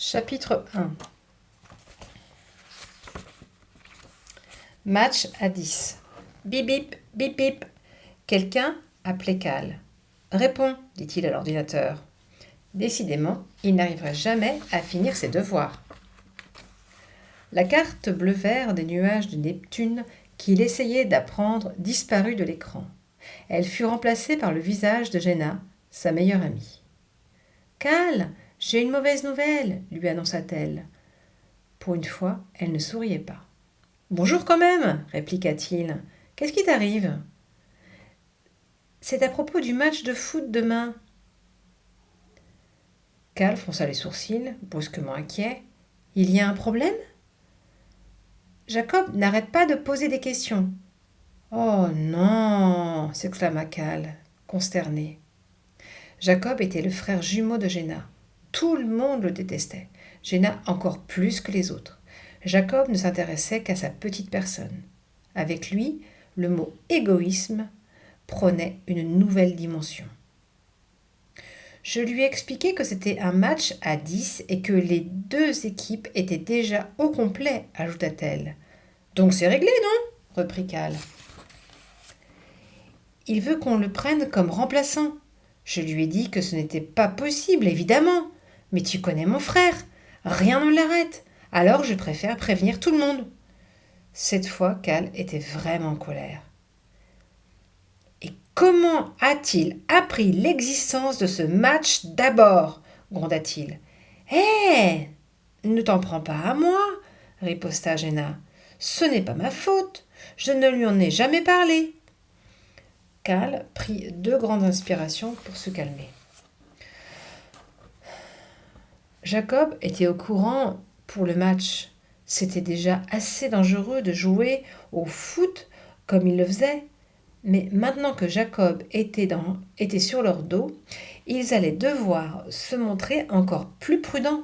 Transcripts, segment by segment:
Chapitre 1. Match à 10. Bip bip, bip bip. Quelqu'un appelait Cal. Réponds, dit-il à l'ordinateur. Décidément, il n'arriverait jamais à finir ses devoirs. La carte bleu-vert des nuages de Neptune qu'il essayait d'apprendre disparut de l'écran. Elle fut remplacée par le visage de Jenna, sa meilleure amie. « Cal, j'ai une mauvaise nouvelle, lui annonça-t-elle. Pour une fois, elle ne souriait pas. « Bonjour quand même, répliqua-t-il. Qu'est-ce qui t'arrive ?»« C'est à propos du match de foot demain. » Cal fronça les sourcils, brusquement inquiet. « Il y a un problème ?» Jacob n'arrête pas de poser des questions. « Oh non !» s'exclama Cal, consterné. Jacob était le frère jumeau de Jenna. Tout le monde le détestait, Jenna encore plus que les autres. Jacob ne s'intéressait qu'à sa petite personne. Avec lui, le mot égoïsme prenait une nouvelle dimension. Je lui ai expliqué que c'était un match à 10 et que les deux équipes étaient déjà au complet, ajouta-t-elle. Donc c'est réglé, non ? Reprit Cal. Il veut qu'on le prenne comme remplaçant. Je lui ai dit que ce n'était pas possible, évidemment. Mais tu connais mon frère. Rien ne l'arrête. Alors je préfère prévenir tout le monde. Cette fois, Cal était vraiment en colère. Et comment a-t-il appris l'existence de ce match d'abord ? Gronda-t-il. Hé ! Ne t'en prends pas à moi, riposta Jenna. Ce n'est pas ma faute. Je ne lui en ai jamais parlé. Cal prit 2 grandes inspirations pour se calmer. Jacob était au courant pour le match. C'était déjà assez dangereux de jouer au foot comme il le faisait. Mais maintenant que Jacob était sur leur dos, ils allaient devoir se montrer encore plus prudents.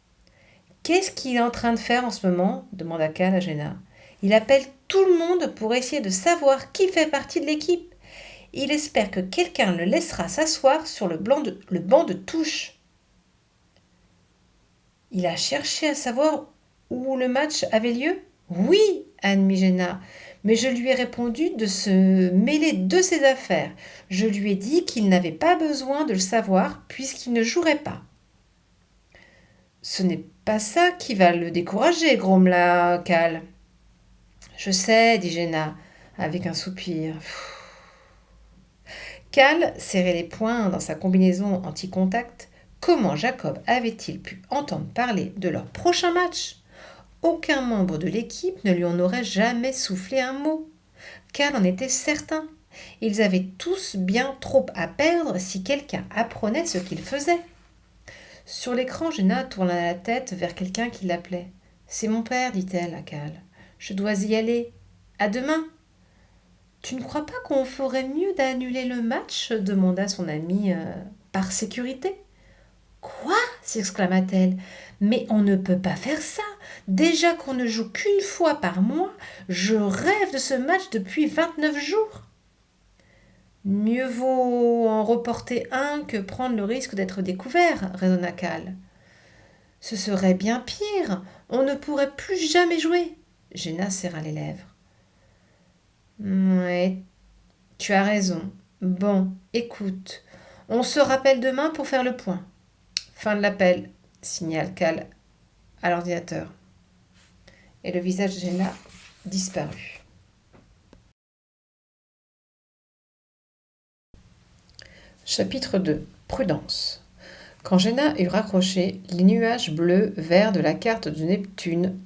« Qu'est-ce qu'il est en train de faire en ce moment ?» demanda Cal à Jenna. « Il appelle tout le monde pour essayer de savoir qui fait partie de l'équipe. Il espère que quelqu'un le laissera s'asseoir sur le banc de touche. » Il a cherché à savoir où le match avait lieu ? Oui, admit Jenna, mais je lui ai répondu de se mêler de ses affaires. Je lui ai dit qu'il n'avait pas besoin de le savoir puisqu'il ne jouerait pas. Ce n'est pas ça qui va le décourager, grommela Cal. Je sais, dit Jenna, avec un soupir. Cal serrait les poings dans sa combinaison anti-contact. Comment Jacob avait-il pu entendre parler de leur prochain match ? Aucun membre de l'équipe ne lui en aurait jamais soufflé un mot. Cal en était certain. Ils avaient tous bien trop à perdre si quelqu'un apprenait ce qu'ils faisaient. Sur l'écran, Jenna tourna la tête vers quelqu'un qui l'appelait. « C'est mon père, dit-elle à Cal. Je dois y aller. À demain. » « Tu ne crois pas qu'on ferait mieux d'annuler le match ?» demanda son amie par sécurité. « Quoi ?» s'exclama-t-elle. « Mais on ne peut pas faire ça. Déjà qu'on ne joue qu'une fois par mois, je rêve de ce match depuis 29 jours. » Mieux vaut en reporter un que prendre le risque d'être découvert, raisonna Cal. Ce serait bien pire. On ne pourrait plus jamais jouer. Jenna serra les lèvres. Ouais, tu as raison. Bon, écoute, on se rappelle demain pour faire le point. Fin de l'appel, signale Cal à l'ordinateur. Et le visage de Jenna disparut. Chapitre 2. Prudence. Quand Jenna eut raccroché, les nuages bleus-verts de la carte de Neptune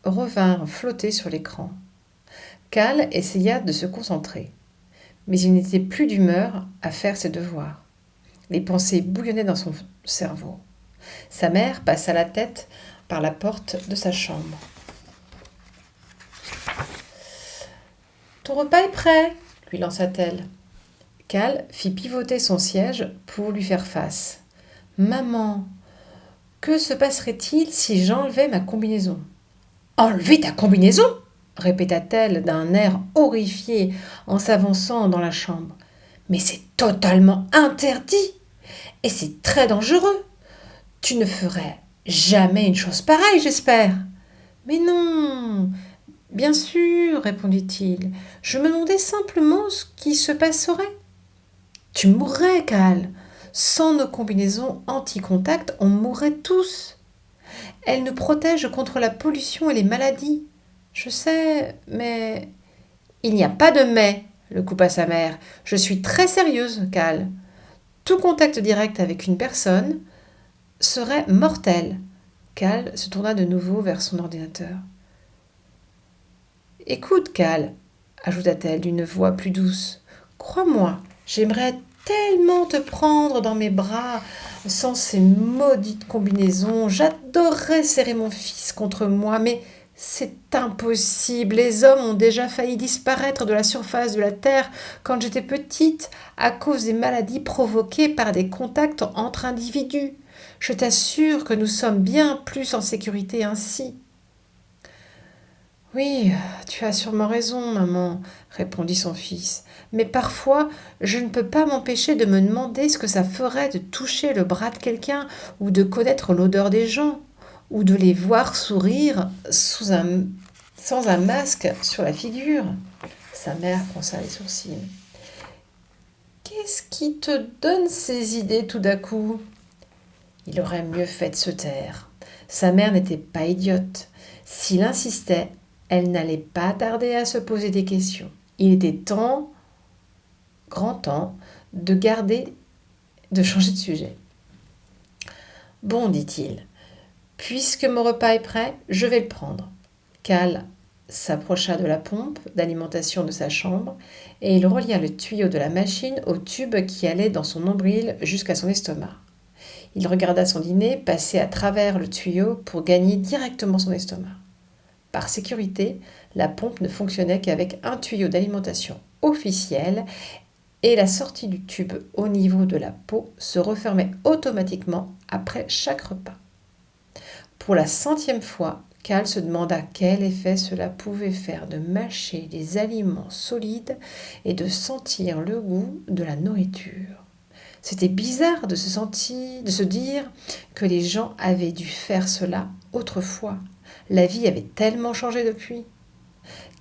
revinrent flotter sur l'écran. Cal essaya de se concentrer, mais il n'était plus d'humeur à faire ses devoirs. Les pensées bouillonnaient dans son cerveau. Sa mère passa la tête par la porte de sa chambre. « Ton repas est prêt ?» lui lança-t-elle. Cal fit pivoter son siège pour lui faire face. « Maman, que se passerait-il si j'enlevais ma combinaison ?»« Enlever ta combinaison ?» répéta-t-elle d'un air horrifié en s'avançant dans la chambre. « Mais c'est totalement interdit et c'est très dangereux. Tu ne ferais Jamais une chose pareille, j'espère. Mais non, bien sûr, répondit-il. Je me demandais simplement ce qui se passerait. Tu mourrais, Cal. Sans nos combinaisons anti-contact, on mourrait tous. Elles nous protègent contre la pollution et les maladies. Je sais, mais... Il n'y a pas de mais, le coupa sa mère. Je suis très sérieuse, Cal. Tout contact direct avec une personne serait mortel. Cal se tourna de nouveau vers son ordinateur. Écoute, Cal, ajouta-t-elle d'une voix plus douce, crois-moi, j'aimerais tellement te prendre dans mes bras sans ces maudites combinaisons. J'adorerais serrer mon fils contre moi, mais c'est impossible. Les hommes ont déjà failli disparaître de la surface de la Terre quand j'étais petite à cause des maladies provoquées par des contacts entre individus. Je t'assure que nous sommes bien plus en sécurité ainsi. Oui, tu as sûrement raison, maman, répondit son fils. Mais parfois, je ne peux pas m'empêcher de me demander ce que ça ferait de toucher le bras de quelqu'un, ou de connaître l'odeur des gens, ou de les voir sourire sans un masque sur la figure. Sa mère fronça les sourcils. Qu'est-ce qui te donne ces idées tout d'un coup? Il aurait mieux fait de se taire. Sa mère n'était pas idiote. S'il insistait, elle n'allait pas tarder à se poser des questions. Il était grand temps, de changer de sujet. Bon, dit-il, puisque mon repas est prêt, je vais le prendre. Cal s'approcha de la pompe d'alimentation de sa chambre et il relia le tuyau de la machine au tube qui allait dans son nombril jusqu'à son estomac. Il regarda son dîner passer à travers le tuyau pour gagner directement son estomac. Par sécurité, la pompe ne fonctionnait qu'avec un tuyau d'alimentation officiel et la sortie du tube au niveau de la peau se refermait automatiquement après chaque repas. Pour la 100e fois, Cal se demanda quel effet cela pouvait faire de mâcher des aliments solides et de sentir le goût de la nourriture. C'était bizarre de se dire que les gens avaient dû faire cela autrefois. La vie avait tellement changé depuis.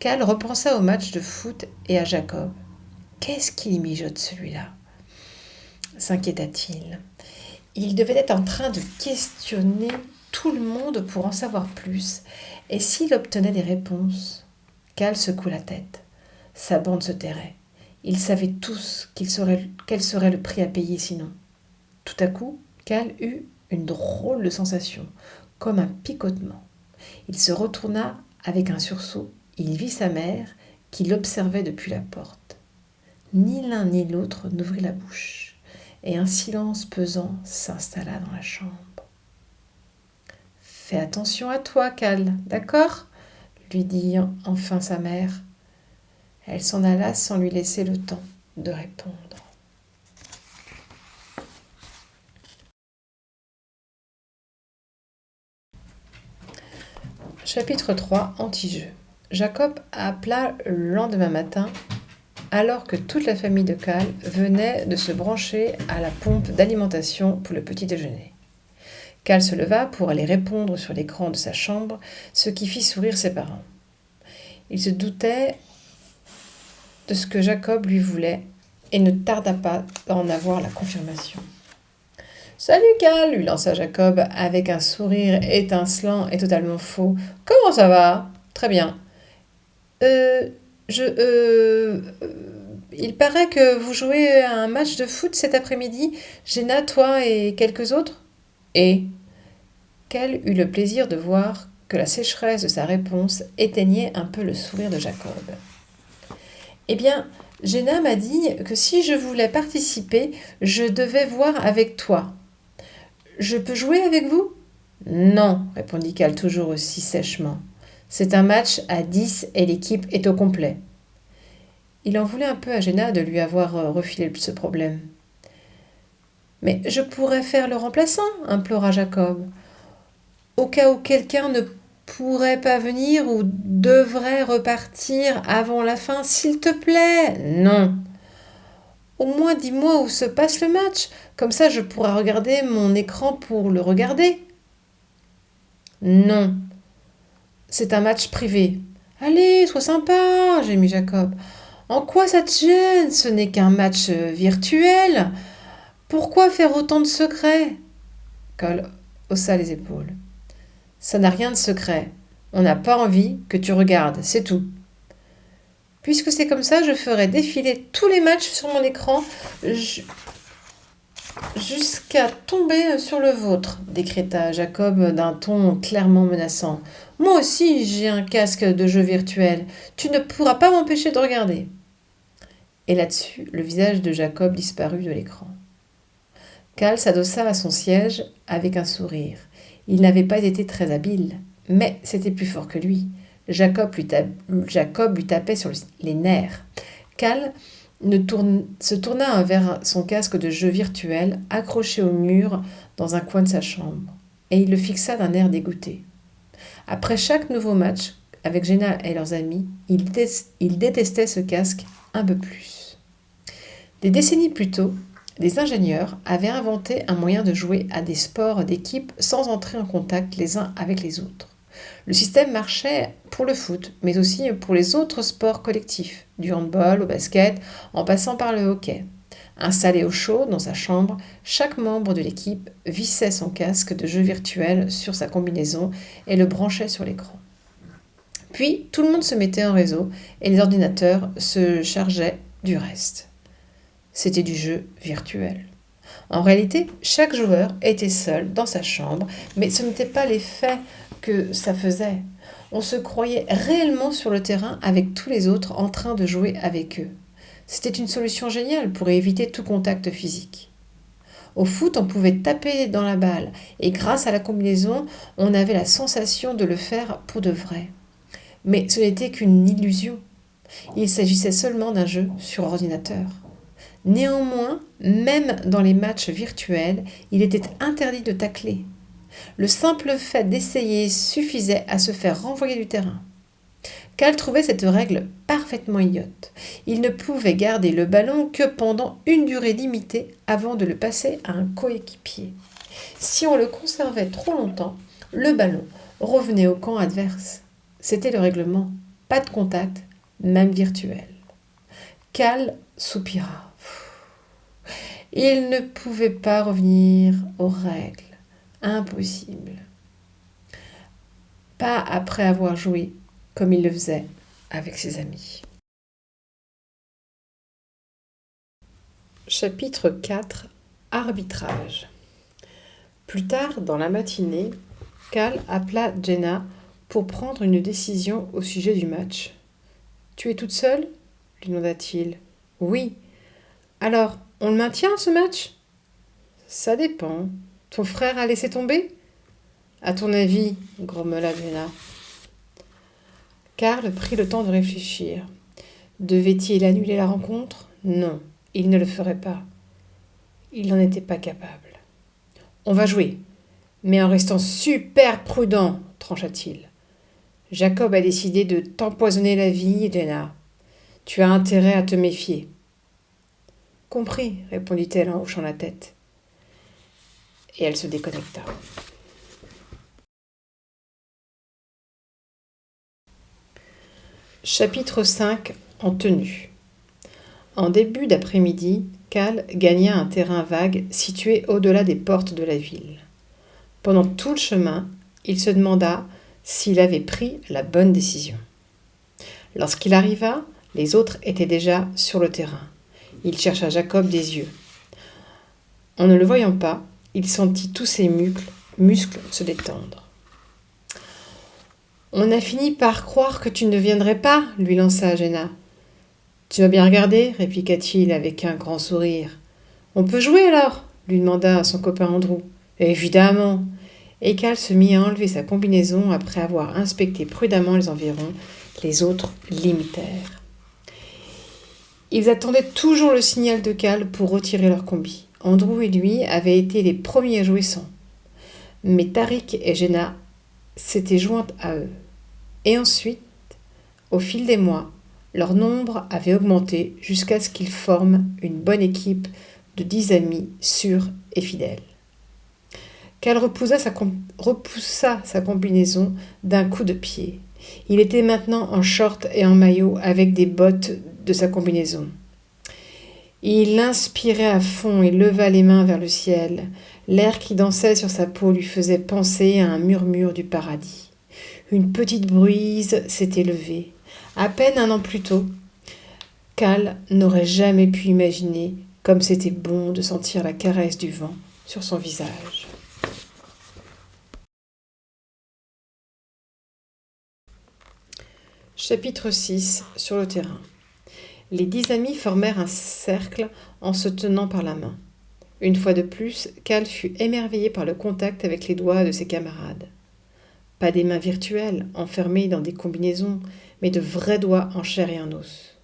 Cal repensa au match de foot et à Jacob. Qu'est-ce qu'il mijote celui-là? S'inquiéta-t-il. Il devait être en train de questionner tout le monde pour en savoir plus. Et s'il obtenait des réponses? Cal secoua la tête. Sa bande se tairait. Ils savaient tous quel serait le prix à payer sinon. Tout à coup, Cal eut une drôle de sensation, comme un picotement. Il se retourna avec un sursaut. Il vit sa mère qui l'observait depuis la porte. Ni l'un ni l'autre n'ouvrit la bouche, et un silence pesant s'installa dans la chambre. « Fais attention à toi, Cal, d'accord ?» lui dit enfin sa mère. Elle s'en alla sans lui laisser le temps de répondre. Chapitre 3, anti-jeu. Jacob appela le lendemain matin alors que toute la famille de Cal venait de se brancher à la pompe d'alimentation pour le petit déjeuner. Cal se leva pour aller répondre sur l'écran de sa chambre, ce qui fit sourire ses parents. Il se doutait de ce que Jacob lui voulait et ne tarda pas à en avoir la confirmation. « Salut Cal !» lui lança Jacob avec un sourire étincelant et totalement faux. « Comment ça va ? Très bien. Il paraît que vous jouez à un match de foot cet après-midi. Géna, toi et quelques autres ? » Et Cal eut le plaisir de voir que la sécheresse de sa réponse éteignait un peu le sourire de Jacob. « Eh bien, Géna m'a dit que si je voulais participer, je devais voir avec toi. Je peux jouer avec vous ? » ?»« Non, répondit Cal toujours aussi sèchement. C'est un match à 10 et l'équipe est au complet. Il en voulait un peu à Géna de lui avoir refilé ce problème. « Mais je pourrais faire le remplaçant, implora Jacob. Au cas où quelqu'un ne pourrait pas venir ou devrait repartir avant la fin, s'il te plaît. Non. Au moins dis-moi où se passe le match, comme ça je pourrai regarder mon écran pour le regarder. Non, c'est un match privé. Allez, sois sympa, gémit Jacob. En quoi ça te gêne? Ce n'est qu'un match virtuel. Pourquoi faire autant de secrets? Cole haussa les épaules. Ça n'a rien de secret. On n'a pas envie que tu regardes, c'est tout. Puisque c'est comme ça, je ferai défiler tous les matchs sur mon écran jusqu'à tomber sur le vôtre, décréta Jacob d'un ton clairement menaçant. Moi aussi, j'ai un casque de jeu virtuel. Tu ne pourras pas m'empêcher de regarder. Et là-dessus, le visage de Jacob disparut de l'écran. Cal s'adossa à son siège avec un sourire. Il n'avait pas été très habile, mais c'était plus fort que lui. Jacob lui tapait sur les nerfs. Cal se tourna vers son casque de jeu virtuel accroché au mur dans un coin de sa chambre, et il le fixa d'un air dégoûté. Après chaque nouveau match, avec Jenna et leurs amis, il détestait ce casque un peu plus. Des décennies plus tôt, des ingénieurs avaient inventé un moyen de jouer à des sports d'équipe sans entrer en contact les uns avec les autres. Le système marchait pour le foot, mais aussi pour les autres sports collectifs, du handball au basket, en passant par le hockey. Installé au chaud dans sa chambre, chaque membre de l'équipe vissait son casque de jeu virtuel sur sa combinaison et le branchait sur l'écran. Puis, tout le monde se mettait en réseau et les ordinateurs se chargeaient du reste. C'était du jeu virtuel. En réalité, chaque joueur était seul dans sa chambre, mais ce n'était pas l'effet que ça faisait. On se croyait réellement sur le terrain avec tous les autres en train de jouer avec eux. C'était une solution géniale pour éviter tout contact physique. Au foot, on pouvait taper dans la balle et grâce à la combinaison, on avait la sensation de le faire pour de vrai. Mais ce n'était qu'une illusion. Il s'agissait seulement d'un jeu sur ordinateur. Néanmoins, même dans les matchs virtuels, il était interdit de tacler. Le simple fait d'essayer suffisait à se faire renvoyer du terrain. Cal trouvait cette règle parfaitement idiote. Il ne pouvait garder le ballon que pendant une durée limitée avant de le passer à un coéquipier. Si on le conservait trop longtemps, le ballon revenait au camp adverse. C'était le règlement. Pas de contact, même virtuel. Cal soupira. Il ne pouvait pas revenir aux règles. Impossible. Pas après avoir joué comme il le faisait avec ses amis. Chapitre 4. Arbitrage. Plus tard dans la matinée, Cal appela Jenna pour prendre une décision au sujet du match. « Tu es toute seule ?» lui demanda-t-il. « Oui. Alors, on le maintient, ce match ?»« Ça dépend. Ton frère a laissé tomber ?»« À ton avis ?» grommela Jenna. Karl prit le temps de réfléchir. Devait-il annuler la rencontre ? Non, il ne le ferait pas. Il n'en était pas capable. « On va jouer, mais en restant super prudent, trancha-t-il. Jacob a décidé de t'empoisonner la vie, Jenna. Tu as intérêt à te méfier. » Compris, répondit-elle en hochant la tête. Et elle se déconnecta. Chapitre 5. En tenue. En début d'après-midi, Cal gagna un terrain vague situé au-delà des portes de la ville. Pendant tout le chemin, il se demanda s'il avait pris la bonne décision. Lorsqu'il arriva, les autres étaient déjà sur le terrain. Il chercha Jacob des yeux. En ne le voyant pas, il sentit tous ses muscles se détendre. « On a fini par croire que tu ne viendrais pas, lui lança Jenna. « Tu vas bien regarder, répliqua-t-il avec un grand sourire. « On peut jouer alors ?» lui demanda son copain Andrew. « Évidemment !» Et Cal se mit à enlever sa combinaison après avoir inspecté prudemment les environs. Les autres l'imitèrent. Ils attendaient toujours le signal de Cal pour retirer leur combi. Andrew et lui avaient été les premiers à jouer sans. Mais Tariq et Jenna s'étaient jointes à eux. Et ensuite, au fil des mois, leur nombre avait augmenté jusqu'à ce qu'ils forment une bonne équipe de 10 amis sûrs et fidèles. Cal repoussa sa combinaison d'un coup de pied. Il était maintenant en short et en maillot avec des bottes de sa combinaison. Il inspirait à fond et leva les mains vers le ciel. L'air qui dansait sur sa peau lui faisait penser à un murmure du paradis. Une petite brise s'était levée. À peine un an plus tôt, Cal n'aurait jamais pu imaginer comme c'était bon de sentir la caresse du vent sur son visage. Chapitre 6. Sur le terrain. Les 10 amis formèrent un cercle en se tenant par la main. Une fois de plus, Cal fut émerveillé par le contact avec les doigts de ses camarades. Pas des mains virtuelles, enfermées dans des combinaisons, mais de vrais doigts en chair et en os.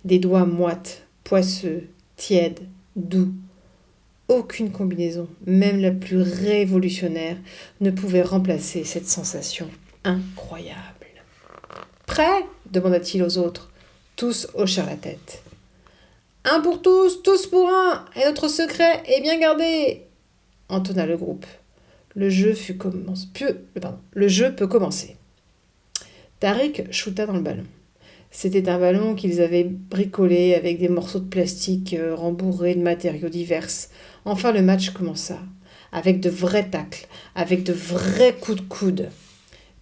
Des doigts moites, poisseux, tièdes, doux. Aucune combinaison, même la plus révolutionnaire, ne pouvait remplacer cette sensation incroyable. « Prêt ?» demanda-t-il aux autres. Tous hochèrent la tête. « Un pour tous pour un, et notre secret est bien gardé !» entonna le groupe. Le jeu peut commencer. Tariq shoota dans le ballon. C'était un ballon qu'ils avaient bricolé avec des morceaux de plastique rembourrés de matériaux divers. Enfin, le match commença, avec de vrais tacles, avec de vrais coups de coude.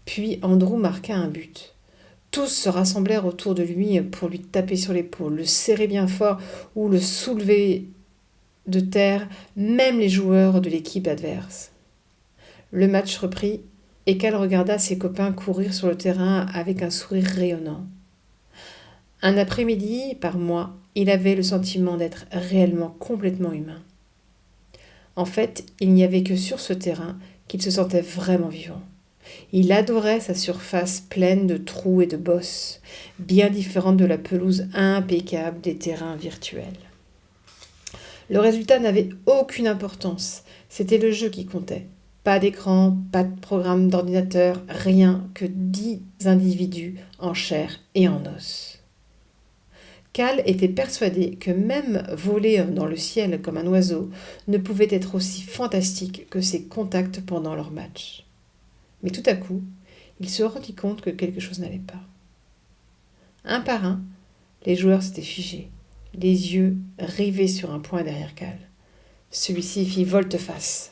Puis Andrew marqua un but. Tous se rassemblèrent autour de lui pour lui taper sur l'épaule, le serrer bien fort ou le soulever de terre, même les joueurs de l'équipe adverse. Le match reprit et Cal regarda ses copains courir sur le terrain avec un sourire rayonnant. Un après-midi par mois, il avait le sentiment d'être réellement complètement humain. En fait, il n'y avait que sur ce terrain qu'il se sentait vraiment vivant. Il adorait sa surface pleine de trous et de bosses, bien différente de la pelouse impeccable des terrains virtuels. Le résultat n'avait aucune importance, c'était le jeu qui comptait. Pas d'écran, pas de programme d'ordinateur, rien que 10 individus en chair et en os. Cal était persuadé que même voler dans le ciel comme un oiseau ne pouvait être aussi fantastique que ses contacts pendant leur match. Mais tout à coup, il se rendit compte que quelque chose n'allait pas. Un par un, les joueurs s'étaient figés, les yeux rivés sur un point derrière Cal. Celui-ci fit volte-face.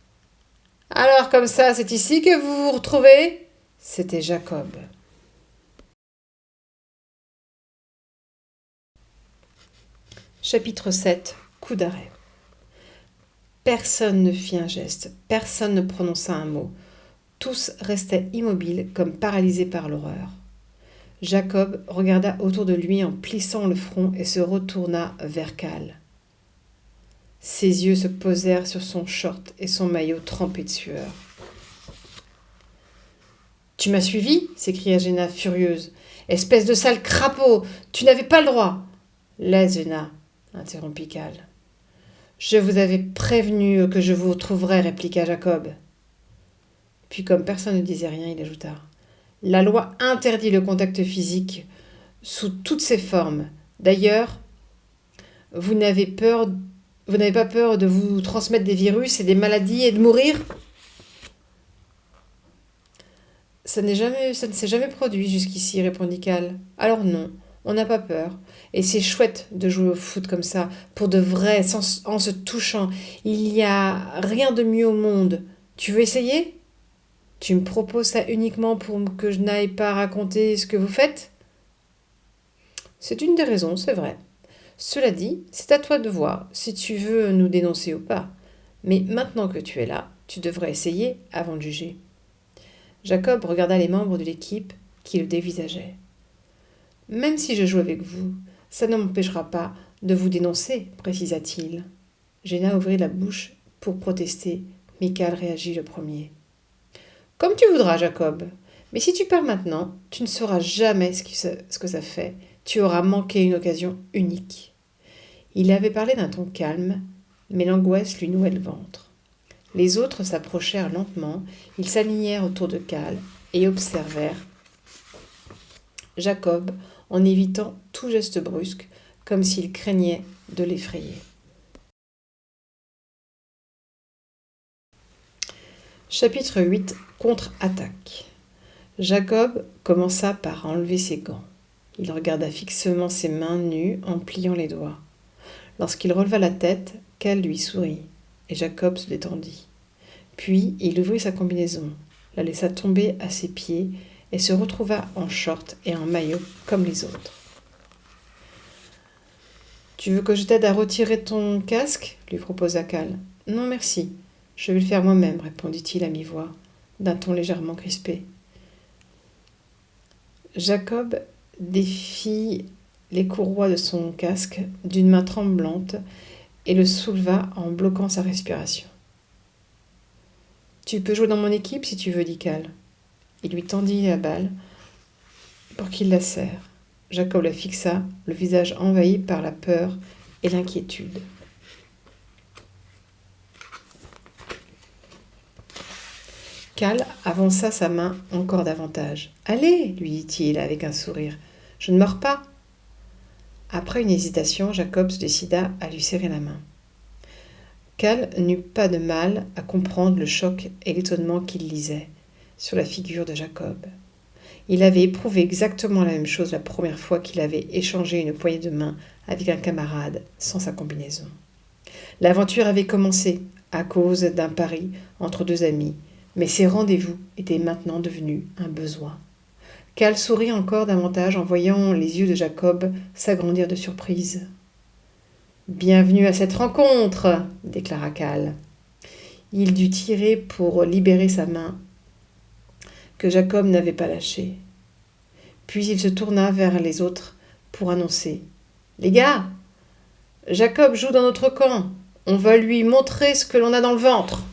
« Alors comme ça, c'est ici que vous vous retrouvez ?» C'était Jacob. Chapitre 7. Coup d'arrêt. Personne ne fit un geste, personne ne prononça un mot. Tous restaient immobiles comme paralysés par l'horreur. Jacob regarda autour de lui en plissant le front et se retourna vers Cal. Ses yeux se posèrent sur son short et son maillot trempé de sueur. « Tu m'as suivi ?» s'écria Jenna furieuse. « Espèce de sale crapaud, tu n'avais pas le droit !»« Laisse, Jenna, » interrompit Cal. « Je vous avais prévenu que je vous trouverais, répliqua Jacob. Puis, comme personne ne disait rien, il ajouta. « La loi interdit le contact physique sous toutes ses formes. D'ailleurs, vous n'avez pas peur de vous transmettre des virus et des maladies et de mourir ?» Ça ne s'est jamais produit jusqu'ici, répondit Cal. Alors non, on n'a pas peur. Et c'est chouette de jouer au foot comme ça, pour de vrai, en se touchant. Il n'y a rien de mieux au monde. Tu veux essayer ? Tu me proposes ça uniquement pour que je n'aille pas raconter ce que vous faites ? C'est une des raisons, c'est vrai. Cela dit, c'est à toi de voir si tu veux nous dénoncer ou pas. Mais maintenant que tu es là, tu devrais essayer avant de juger. Jacob regarda les membres de l'équipe qui le dévisageaient. « Même si je joue avec vous, ça ne m'empêchera pas de vous dénoncer, précisa-t-il. Jenna ouvrit la bouche pour protester, mais Cal réagit le premier. « Comme tu voudras, Jacob. Mais si tu pars maintenant, tu ne sauras jamais ce que ça fait. Tu auras manqué une occasion unique. » Il avait parlé d'un ton calme, mais l'angoisse lui nouait le ventre. Les autres s'approchèrent lentement, ils s'alignèrent autour de Cal et observèrent Jacob en évitant tout geste brusque, comme s'il craignait de l'effrayer. Chapitre 8. Contre-attaque. Jacob commença par enlever ses gants. Il regarda fixement ses mains nues en pliant les doigts. Lorsqu'il releva la tête, Cal lui sourit, et Jacob se détendit. Puis il ouvrit sa combinaison, la laissa tomber à ses pieds et se retrouva en short et en maillot comme les autres. « Tu veux que je t'aide à retirer ton casque ?» lui proposa Cal. « Non, merci. Je vais le faire moi-même, » répondit-il à mi-voix, d'un ton légèrement crispé. Jacob défit les courroies de son casque d'une main tremblante et le souleva en bloquant sa respiration. « Tu peux jouer dans mon équipe si tu veux, dit Cal. » Il lui tendit la balle pour qu'il la serre. Jacob la fixa, le visage envahi par la peur et l'inquiétude. Cal avança sa main encore davantage. « Allez, lui dit-il avec un sourire, je ne mords pas. » Après une hésitation, Jacob se décida à lui serrer la main. Cal n'eut pas de mal à comprendre le choc et l'étonnement qu'il lisait sur la figure de Jacob. Il avait éprouvé exactement la même chose la première fois qu'il avait échangé une poignée de main avec un camarade sans sa combinaison. L'aventure avait commencé à cause d'un pari entre deux amis, mais ces rendez-vous étaient maintenant devenus un besoin. Cal sourit encore davantage en voyant les yeux de Jacob s'agrandir de surprise. « Bienvenue à cette rencontre !» déclara Cal. Il dut tirer pour libérer sa main, que Jacob n'avait pas lâchée. Puis il se tourna vers les autres pour annoncer : « Les gars, Jacob joue dans notre camp. On va lui montrer ce que l'on a dans le ventre. »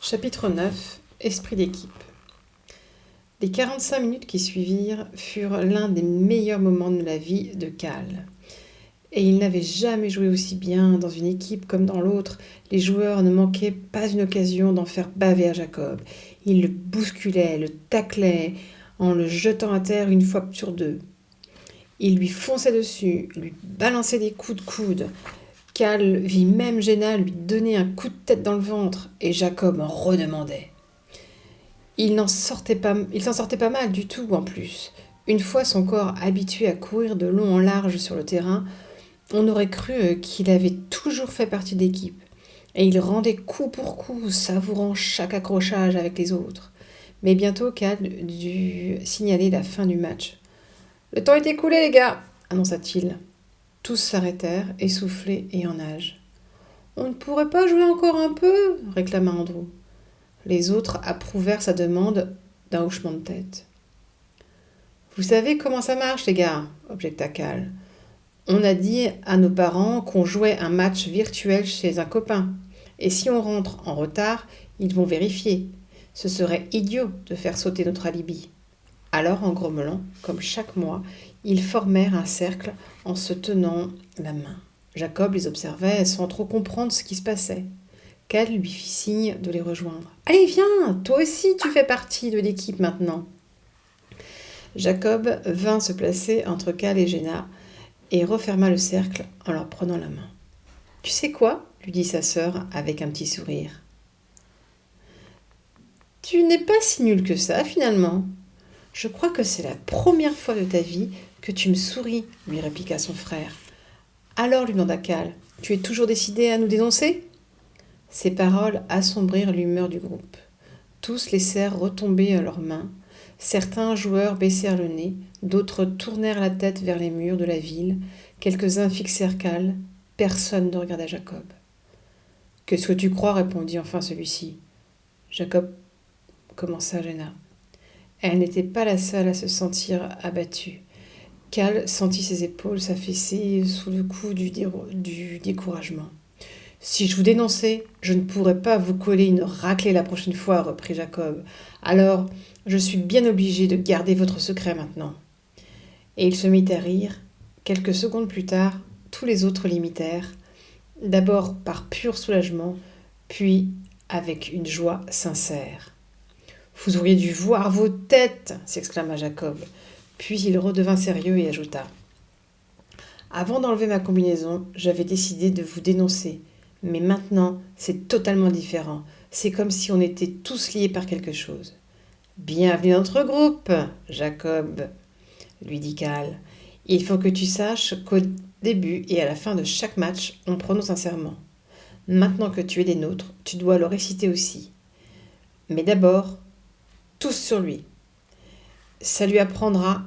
Chapitre 9. Esprit d'équipe. Les 45 minutes qui suivirent furent l'un des meilleurs moments de la vie de Cal. Et il n'avait jamais joué aussi bien dans une équipe comme dans l'autre. Les joueurs ne manquaient pas une occasion d'en faire baver à Jacob. Ils le bousculaient, le taclaient en le jetant à terre une fois sur deux. Ils lui fonçaient dessus, lui balançaient des coups de coude. Cal vit même Jenna lui donner un coup de tête dans le ventre et Jacob en redemandait. Il s'en sortait pas mal du tout en plus. Une fois son corps habitué à courir de long en large sur le terrain, on aurait cru qu'il avait toujours fait partie de l'équipe. Et il rendait coup pour coup, savourant chaque accrochage avec les autres. Mais bientôt, Cal dut signaler la fin du match. « Le temps est écoulé, les gars !» annonça-t-il. Tous s'arrêtèrent, essoufflés et en nage. « On ne pourrait pas jouer encore un peu ?» réclama Andrew. Les autres approuvèrent sa demande d'un hochement de tête. « Vous savez comment ça marche, les gars ?» objecta Cal. « On a dit à nos parents qu'on jouait un match virtuel chez un copain. Et si on rentre en retard, ils vont vérifier. Ce serait idiot de faire sauter notre alibi. » Alors, en grommelant, comme chaque mois, ils formèrent un cercle en se tenant la main. Jacob les observait sans trop comprendre ce qui se passait. Cal lui fit signe de les rejoindre. « Allez, viens, toi aussi tu fais partie de l'équipe maintenant. » Jacob vint se placer entre Cal et Jenna et referma le cercle en leur prenant la main. « Tu sais quoi ?» lui dit sa sœur avec un petit sourire. « Tu n'es pas si nul que ça finalement. Je crois que c'est la première fois de ta vie que tu me souris, » lui répliqua son frère. « Alors, lui demanda Cal, tu es toujours décidé à nous dénoncer ?» Ces paroles assombrirent l'humeur du groupe. Tous laissèrent retomber leurs mains. Certains joueurs baissèrent le nez, d'autres tournèrent la tête vers les murs de la ville. Quelques-uns fixèrent Cal. Personne ne regarda Jacob. « Qu'est-ce que tu crois ?» répondit enfin celui-ci. Jacob commença Jenna. Elle n'était pas la seule à se sentir abattue. Cal sentit ses épaules s'affaisser sous le coup du découragement. « Si je vous dénonçais, je ne pourrais pas vous coller une raclée la prochaine fois, » reprit Jacob. « Alors, je suis bien obligé de garder votre secret maintenant. » Et il se mit à rire. Quelques secondes plus tard, tous les autres l'imitèrent, d'abord par pur soulagement, puis avec une joie sincère. « Vous auriez dû voir vos têtes !» s'exclama Jacob. Puis il redevint sérieux et ajouta: Avant d'enlever ma combinaison, j'avais décidé de vous dénoncer. Mais maintenant, c'est totalement différent. C'est comme si on était tous liés par quelque chose. Bienvenue dans notre groupe, Jacob, lui dit Cal. Il faut que tu saches qu'au début et à la fin de chaque match, on prononce un serment. Maintenant que tu es des nôtres, tu dois le réciter aussi. Mais d'abord, tous sur lui. Ça lui apprendra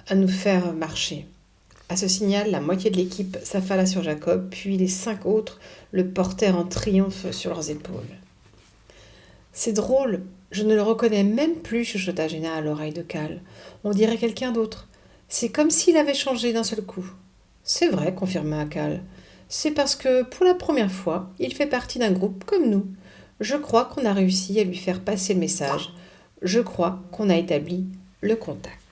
à nous faire marcher. À ce signal, la moitié de l'équipe s'affala sur Jacob, puis les 5 autres le portèrent en triomphe sur leurs épaules. C'est drôle, je ne le reconnais même plus, chuchota Géna à l'oreille de Cal. On dirait quelqu'un d'autre. C'est comme s'il avait changé d'un seul coup. C'est vrai, confirma Cal. C'est parce que, pour la première fois, il fait partie d'un groupe comme nous. Je crois qu'on a réussi à lui faire passer le message. Je crois qu'on a établi le contact.